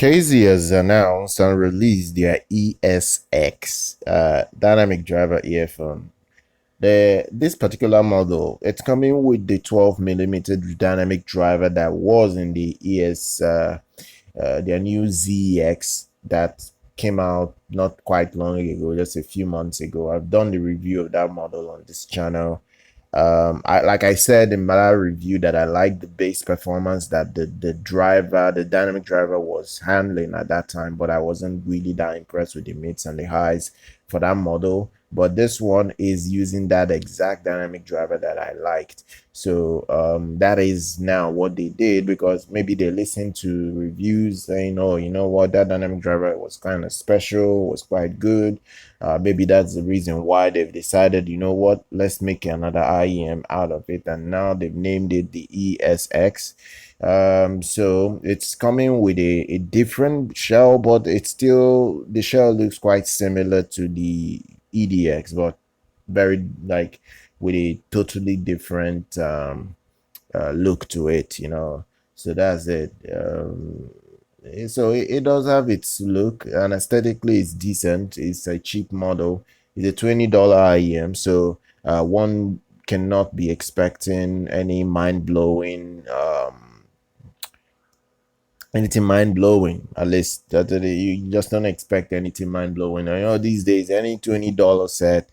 KZ has announced and released their ESX dynamic driver earphone. This particular model, it's coming with the 12mm dynamic driver that was in the their new ZEX that came out not quite long ago, just a few months ago. I've done the review of that model on this channel. Like I said in my review, that I like the bass performance that the dynamic driver was handling at that time, but I wasn't really that impressed with the mids and the highs for that model. But this one is using that exact dynamic driver that I liked. So that is now what they did, because maybe they listened to reviews saying, oh, you know what, that dynamic driver was kind of special, was quite good. Maybe that's the reason why they've decided, you know what, let's make another IEM out of it, and now they've named it the ESX. So it's coming with a different shell, but it's still, the shell looks quite similar to the EDX, but very like with a totally different look to it, you know. So that's it. So it does have its look, and aesthetically it's decent. It's a cheap model. It's a $20 IEM, so one cannot be expecting any mind-blowing anything mind-blowing. At least that you just don't expect anything mind-blowing. I know these days any $20 set,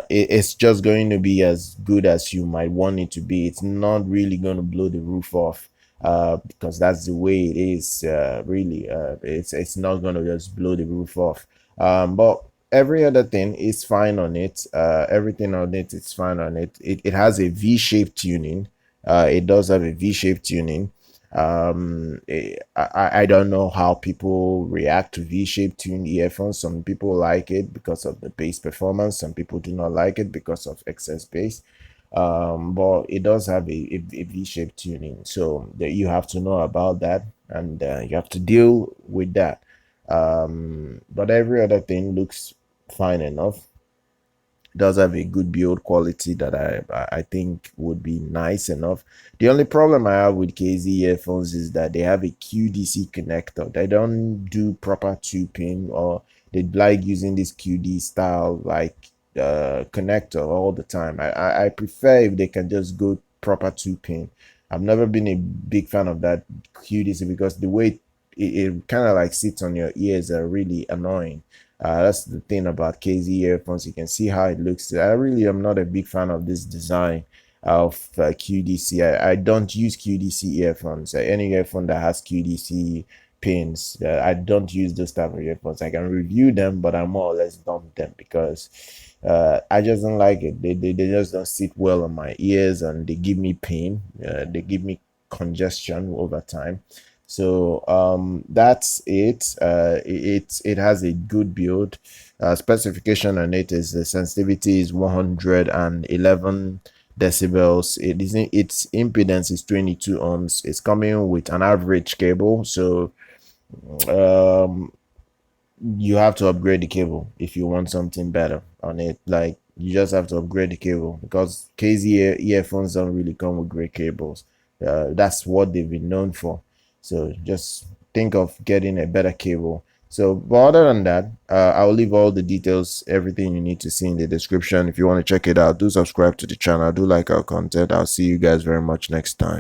it's just going to be as good as you might want it to be. It's not really going to blow the roof off, because that's the way it is. Really, it's not going to just blow the roof off. But every other thing is fine on it. Everything on it is fine on it. It has a V-shaped tuning. It does have a V-shaped tuning. I don't know how people react to V-shaped tuned earphones. Some people like it because of the bass performance, some people do not like it because of excess bass. But it does have a V-shaped tuning, so that you have to know about that, and you have to deal with that. But every other thing looks fine enough. Does have a good build quality that I think would be nice enough. The only problem I have with KZ earphones is that they have a QDC connector. They don't do proper 2-pin, or they like using this QD style like connector all the time. I prefer if they can just go proper 2-pin. I've never been a big fan of that QDC, because the way it kind of like sits on your ears are really annoying. That's the thing about KZ earphones. You can see how it looks. I really am not a big fan of this design of QDC. I don't use QDC earphones. Any earphone that has QDC pins, I don't use those type of earphones. I can review them, but I more or less dump them, because I just don't like it. They just don't sit well on my ears, and they give me pain. They give me congestion over time. So that's it. It has a good build. Specification on it is the sensitivity is 111 decibels. Its impedance is 22 ohms. It's coming with an average cable, so you have to upgrade the cable if you want something better on it. Like, you just have to upgrade the cable, because KZ earphones don't really come with great cables. That's what they've been known for. So just think of getting a better cable. So, but other than that, I'll leave all the details, everything you need to see in the description. If you want to check it out, do subscribe to the channel, do like our content. I'll see you guys very much next time.